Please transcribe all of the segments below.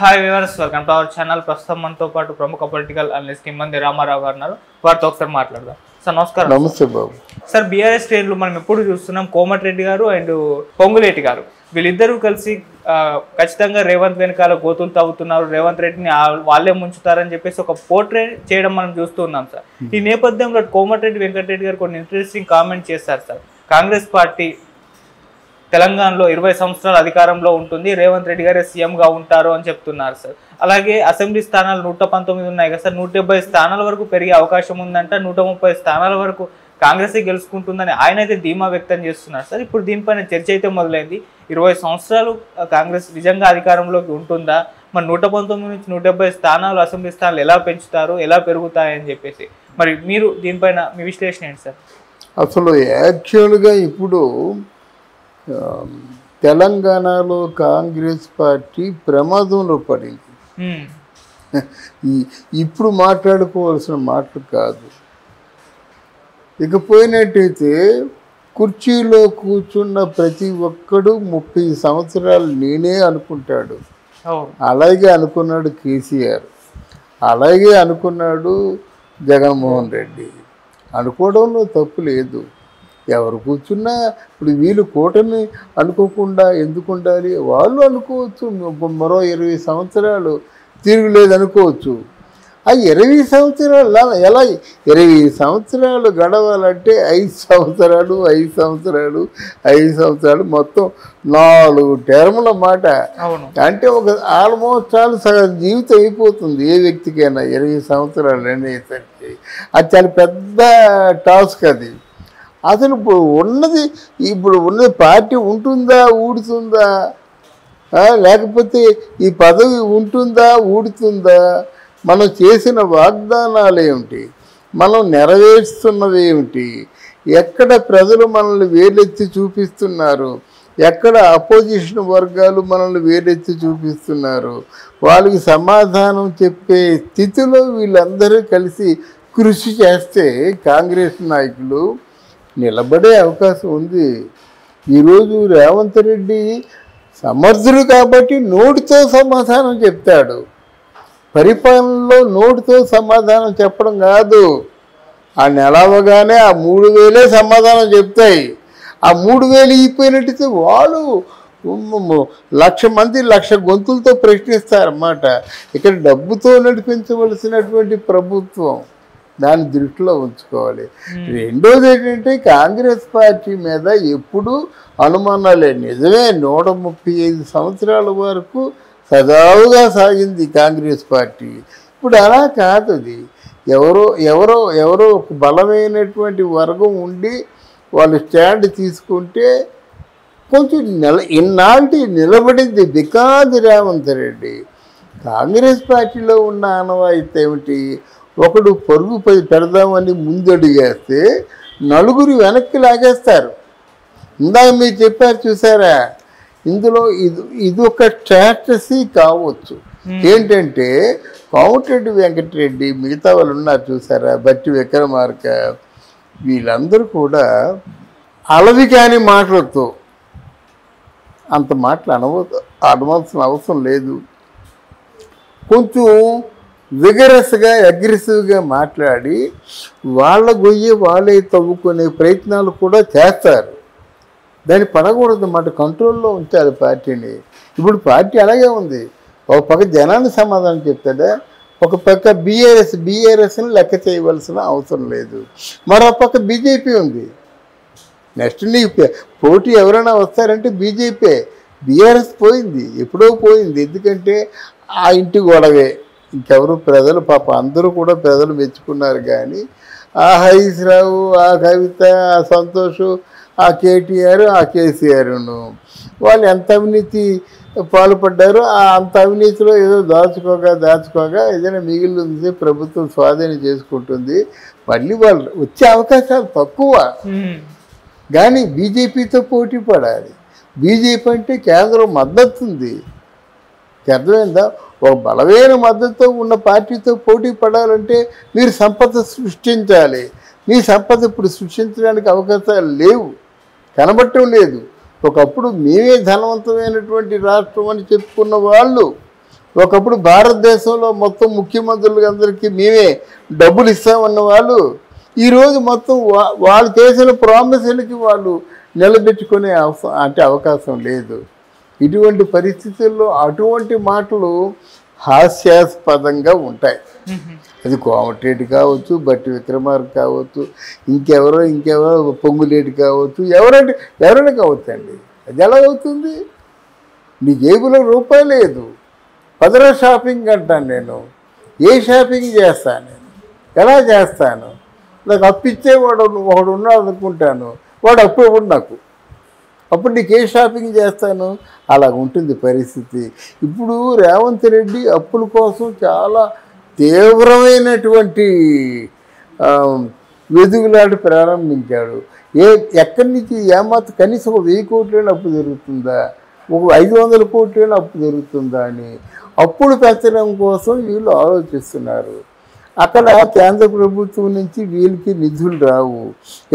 Hi viewers, welcome to our channel. ప్రస్తుతం మనతో పాటు ప్రముఖ పొలిటికల్ అనలిస్ట్ నిమ్మంది రామారావు గారు ఉన్నారు. వారితో ఒకసారి మాట్లాడదాం. సార్ నమస్కారం. నమస్తే బాబు. సార్, బీఆర్ఎస్ శ్రేణులు మనం ఎప్పుడు చూస్తున్నాం, కోమటిరెడ్డి గారు అండ్ పొంగులేటి గారు వీళ్ళిద్దరూ కలిసి ఖచ్చితంగా రేవంత్ వెనకాల గోతులు తవ్వుతున్నారు, రేవంత్ రెడ్డిని వాళ్ళే ముంచుతారని చెప్పేసి ఒక పోర్ట్రేట్ చేయడం మనం చూస్తున్నాం సార్. ఈ నేపథ్యంలో కోమటిరెడ్డి వెంకటరెడ్డి గారు కొన్ని ఇంట్రెస్టింగ్ కామెంట్ చేస్తారు సార్. కాంగ్రెస్ పార్టీ తెలంగాణలో 20 సంవత్సరాల అధికారంలో ఉంటుంది, రేవంత్ రెడ్డి గారే సీఎంగా ఉంటారు అని చెప్తున్నారు సార్. అలాగే అసెంబ్లీ స్థానాలు 119 ఉన్నాయి కదా సార్, 170 స్థానాల వరకు పెరిగే అవకాశం ఉందంట, 130 స్థానాల వరకు కాంగ్రెస్ గెలుచుకుంటుందని ఆయన అయితే ధీమా వ్యక్తం చేస్తున్నారు సార్. ఇప్పుడు దీనిపైన చర్చ అయితే మొదలైంది. 20 సంవత్సరాలు కాంగ్రెస్ నిజంగా అధికారంలోకి ఉంటుందా, మరి 119 నుంచి 170 స్థానాలు అసెంబ్లీ స్థానాలు ఎలా పెంచుతారు, ఎలా పెరుగుతాయని చెప్పేసి మరి మీరు దీనిపైన మీ విశ్లేషణ ఏంటి సార్? అసలు యాక్చువల్గా ఇప్పుడు తెలంగాణలో కాంగ్రెస్ పార్టీ ప్రమాదంలో పడింది. ఇప్పుడు మాట్లాడుకోవాల్సిన మాటలు కాదు. ఇకపోయినట్టయితే కుర్చీలో కూర్చున్న ప్రతి ఒక్కడు 30 సంవత్సరాలు నేనే అనుకుంటాడు. అలాగే అనుకున్నాడు కేసీఆర్, అలాగే అనుకున్నాడు జగన్మోహన్ రెడ్డి. అనుకోవడంలో తప్పు లేదు. ఎవరు కూర్చున్నా ఇప్పుడు వీళ్ళు కూటమి అనుకోకుండా ఎందుకు ఉండాలి? వాళ్ళు అనుకోవచ్చు మరో 20 సంవత్సరాలు తిరుగులేదు అనుకోవచ్చు. ఆ 20 సంవత్సరాలు ఎలా 20 సంవత్సరాలు గడవాలంటే 5 సంవత్సరాలు 5 సంవత్సరాలు 5 సంవత్సరాలు మొత్తం 4 టర్ముల మాట. అంటే ఒక ఆల్మోస్ట్ సగం జీవితం అయిపోతుంది ఏ వ్యక్తికైనా 20 సంవత్సరాలు అనేసరికి. అది చాలా పెద్ద టాస్క్. అది అసలు ఇప్పుడు ఉన్నది పార్టీ ఉంటుందా ఊడుతుందా, లేకపోతే ఈ పదవి ఉంటుందా ఊడుతుందా, మనం చేసిన వాగ్దానాలు ఏమిటి, మనం నెరవేరుస్తున్నవి ఏమిటి, ఎక్కడ ప్రజలు మనల్ని వేలెత్తి చూపిస్తున్నారు, ఎక్కడ అపోజిషన్ వర్గాలు మనల్ని వేలెత్తి చూపిస్తున్నారు, వాళ్ళకి సమాధానం చెప్పే స్థితిలో వీళ్ళందరూ కలిసి కృషి చేస్తే కాంగ్రెస్ నాయకులు నిలబడే అవకాశం ఉంది. ఈరోజు రేవంత్ రెడ్డి సమర్థుడు కాబట్టి నోటితో సమాధానం చెప్తాడు. పరిపాలనలో నోటితో సమాధానం చెప్పడం కాదు. ఆ నెలవగానే ఆ 3000 సమాధానం చెప్తాయి. ఆ 3000 అయిపోయినట్టయితే వాళ్ళు 1,00,000 మంది 1,00,000 గొంతులతో ప్రశ్నిస్తారన్నమాట. ఇక్కడ డబ్బుతో నడిపించవలసినటువంటి ప్రభుత్వం, దాన్ని దృష్టిలో ఉంచుకోవాలి. రెండోది ఏంటంటే కాంగ్రెస్ పార్టీ మీద ఎప్పుడు అనుమానాలే. నిజమే 135 సంవత్సరాల వరకు సజావుగా సాగింది కాంగ్రెస్ పార్టీ. ఇప్పుడు అలా కాదు. అది ఎవరో ఒక బలమైనటువంటి వర్గం ఉండి వాళ్ళు స్టాండ్ తీసుకుంటే కొంచెం ఇన్నాళ్ళకి నిలబడింది. బికాజ్ రేవంత్ రెడ్డి కాంగ్రెస్ పార్టీలో ఉన్న ఆనవాయితీ ఏమిటి? ఒకడు పరుగు పెడదామని ముందడుగేస్తే నలుగురు వెనక్కి లాగేస్తారు. ఇందాక మీరు చెప్పారు చూసారా, ఇందులో ఇది ఒక స్ట్రాటజీ కావచ్చు. ఏంటంటే కోమటిరెడ్డి వెంకటరెడ్డి, మిగతా వాళ్ళు ఉన్నారు చూసారా, బట్టి విక్రమార్క, వీళ్ళందరూ కూడా అలవి కాని మాటలతో అంత మాటలు అనవలసిన అవసరం లేదు. కొంచెం విగరస్గా అగ్రెసివ్గా మాట్లాడి వాళ్ళ గొయ్యి వాళ్ళే తవ్వుకునే ప్రయత్నాలు కూడా చేస్తారు. దాన్ని పడకూడదు అన్నమాట, కంట్రోల్లో ఉంచాలి పార్టీని. ఇప్పుడు పార్టీ అలాగే ఉంది. ఒక పక్క జనాన్ని సమాధానం చెప్తాడా, ఒక పక్క బీఆర్ఎస్ని లెక్క చేయవలసిన అవసరం లేదు, మరో పక్క బీజేపీ ఉంది. నెక్స్ట్ నీకు పోటీ ఎవరైనా వస్తారంటే బీజేపీ. బీఆర్ఎస్ పోయింది, ఎప్పుడో పోయింది. ఎందుకంటే ఆ ఇంటి గొడవే, ఇంకెవరు ప్రజలు పాప అందరూ కూడా ప్రజలు మెచ్చుకున్నారు. కానీ ఆ హరీష్ రావు, ఆ కవిత, ఆ సంతోష్, ఆ కేటీఆర్, ఆ కేసీఆర్ను వాళ్ళు ఎంత అవినీతి పాల్పడ్డారో అంత అవినీతిలో ఏదో దాచుకోగా ఏదైనా మిగిలింది ప్రభుత్వం స్వాధీనం చేసుకుంటుంది. మళ్ళీ వాళ్ళు వచ్చే అవకాశాలు తక్కువ. కానీ బీజేపీతో పోటీ పడాలి. బీజేపీ అంటే కేంద్రం మద్దతు ఉంది, అర్థమైందా? ఒక బలమైన మద్దతుతో ఉన్న పార్టీతో పోటీ పడాలంటే మీరు సంపద సృష్టించాలి. మీ సంపద ఇప్పుడు సృష్టించడానికి అవకాశాలు లేవు, కనబడటం లేదు. ఒకప్పుడు మేమే ధనవంతమైనటువంటి రాష్ట్రం అని చెప్పుకున్న వాళ్ళు ఒకప్పుడు భారతదేశంలో మొత్తం ముఖ్యమంత్రులకి అందరికీ మేమే డబ్బులు ఇస్తామన్న వాళ్ళు ఈరోజు మొత్తం వాళ్ళు చేసిన ప్రామిసులకి వాళ్ళు నిలబెట్టుకునే అవకాశం లేదు. ఇటువంటి పరిస్థితుల్లో అటువంటి మాటలు హాస్యాస్పదంగా ఉంటాయి. అది కోమటిరెడ్డి కావచ్చు, బట్టి విక్రమార్క కావచ్చు, ఇంకెవరో పొంగులేటి కావచ్చు, ఎవరైనా కావచ్చండి. అది ఎలా అవుతుంది? నీ జేబులో రూపాయి లేదు, 10 రోజు షాపింగ్ అంటాను నేను. ఏ షాపింగ్ చేస్తాను నేను? ఎలా చేస్తాను? నాకు అప్పిచ్చేవాడు ఒకడు ఉన్నాడు అనుకుంటాను, వాడు అప్పు ఇవ్వడు నాకు. అప్పుడు నీకు ఏ షాపింగ్ చేస్తాను? అలా ఉంటుంది పరిస్థితి. ఇప్పుడు రేవంత్ రెడ్డి అప్పుల కోసం చాలా తీవ్రమైనటువంటి వెదుగులాట ప్రారంభించాడు. ఎక్కడి నుంచి ఏమాత్రం కనీసం 1000 కోట్లైనా అప్పు జరుగుతుందా, 500 కోట్లైనా అప్పు జరుగుతుందా అని అప్పులు పెంచడం కోసం వీళ్ళు ఆలోచిస్తున్నారు. అక్కడ కేంద్ర ప్రభుత్వం నుంచి వీళ్ళకి నిధులు రావు.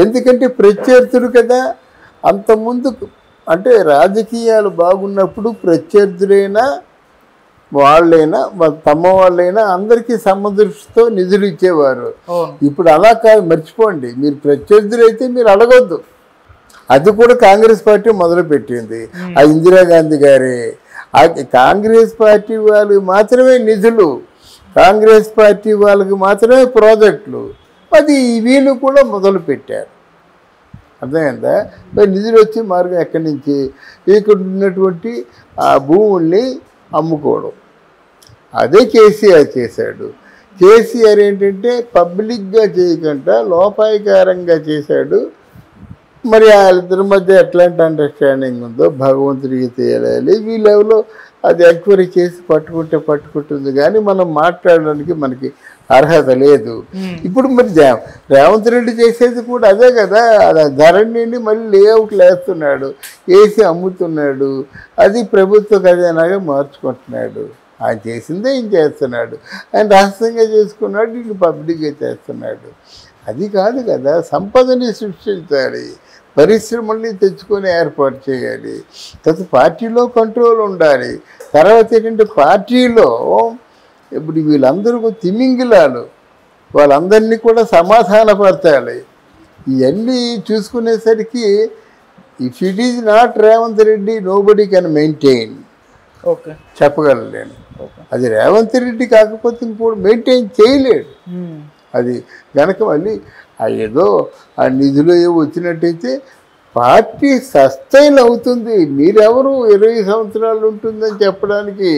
ఎందుకంటే ప్రత్యర్థులు కదా. అంతకుముందు అంటే రాజకీయాలు బాగున్నప్పుడు ప్రత్యర్థులైనా వాళ్ళైనా తమ వాళ్ళైనా అందరికీ సమదృష్టితో నిధులు ఇచ్చేవారు. ఇప్పుడు అలా కాదు, మర్చిపోండి. మీరు ప్రత్యర్థులైతే మీరు అడగొద్దు. అది కూడా కాంగ్రెస్ పార్టీ మొదలుపెట్టింది. ఆ ఇందిరాగాంధీ గారే. కాంగ్రెస్ పార్టీ వాళ్ళకి మాత్రమే నిధులు, కాంగ్రెస్ పార్టీ వాళ్ళకి మాత్రమే ప్రాజెక్టులు. అది వీళ్ళు కూడా మొదలుపెట్టారు. అర్థమైందా? మరి నిధులు వచ్చి మార్గం ఎక్కడి నుంచి? ఇక్కడ ఉన్నటువంటి ఆ భూముల్ని అమ్ముకోవడం. అదే కేసీఆర్ చేశాడు. కేసీఆర్ ఏంటంటే పబ్లిక్గా చేయకుండా లోపాయకారంగా చేశాడు. మరి వాళ్ళిద్దరి మధ్య ఎట్లాంటి అండర్స్టాండింగ్ ఉందో భగవంతుడికి తెలియాలి. వీళ్ళెవరో అది ఎంక్వైరీ చేసి పట్టుకుంటుంది కానీ మనం మాట్లాడడానికి మనకి అర్హత లేదు. ఇప్పుడు మరి రేవంత్ రెడ్డి చేసేది కూడా అదే కదా. ధరణిని మళ్ళీ లేఅవుట్లు వేస్తున్నాడు, వేసి అమ్ముతున్నాడు. అది ప్రభుత్వ ఖజానాగా మార్చుకుంటున్నాడు. ఆయన చేసిందే ఈయన చేస్తున్నాడు. ఆయన రహస్యంగా చేసుకున్నాడు, ఈయన పబ్లిక్గా చేస్తున్నాడు. అది కాదు కదా. సంపదని సృష్టించాలి, పరిశ్రమల్ని తెచ్చుకొని ఏర్పాటు చేయాలి. తర్వాత పార్టీలో కంట్రోల్ ఉండాలి. తర్వాత ఏంటంటే పార్టీలో ఇప్పుడు వీళ్ళందరూ తిమింగిలాలు, వాళ్ళందరినీ కూడా సమాధానపరచాలి. ఇవన్నీ చూసుకునేసరికి if it is not Revanth Reddy nobody can maintain. Okay, చెప్పగలను నేను. అది రేవంత్ రెడ్డి కాకపోతే ఇంకోటి మెయింటైన్ చేయలేడు. అది కనుక మళ్ళీ ఏదో ఆ నిధులు వచ్చినట్టయితే పార్టీ సస్టైన్ అవుతుంది. మీరెవరు 20 సంవత్సరాలు ఉంటుందని చెప్పడానికి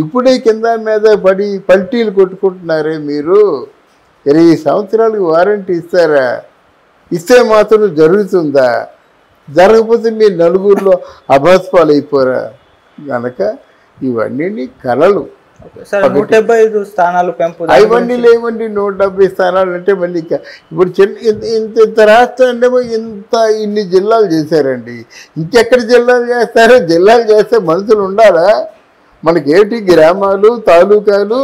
ఇప్పుడే కింద మీద పడి పల్టీలు కొట్టుకుంటున్నారే మీరు. 20 సంవత్సరాలకు వారంటీ ఇస్తారా? ఇస్తే మాత్రం జరుగుతుందా? జరగకపోతే మీరు నలుగురిలో అభాస్పాలు అయిపోరా? కనుక ఇవన్నీ కలలు. 175 స్థానాలు పెంపు ఇవన్నీ లేవండి. 170 స్థానాలు అంటే మళ్ళీ ఇప్పుడు ఇంత రాష్ట్రం అంటే ఇన్ని జిల్లాలు చేశారండి. ఇంకెక్కడ జిల్లాలు చేస్తారో? జిల్లాలు చేస్తే మనుషులు ఉండాలా? మనకేటి గ్రామాలు, తాలూకాలు,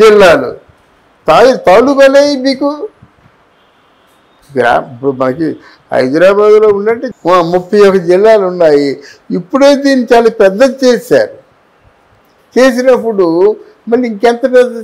జిల్లాలు. తాలూకాలే మీకు ఇప్పుడు మనకి హైదరాబాద్లో ఉన్నట్టు 31 జిల్లాలు ఉన్నాయి. ఇప్పుడే దీన్ని చాలా పెద్దది చేశారు. చేసినప్పుడు మళ్ళీ ఇంకెంత పెద్ద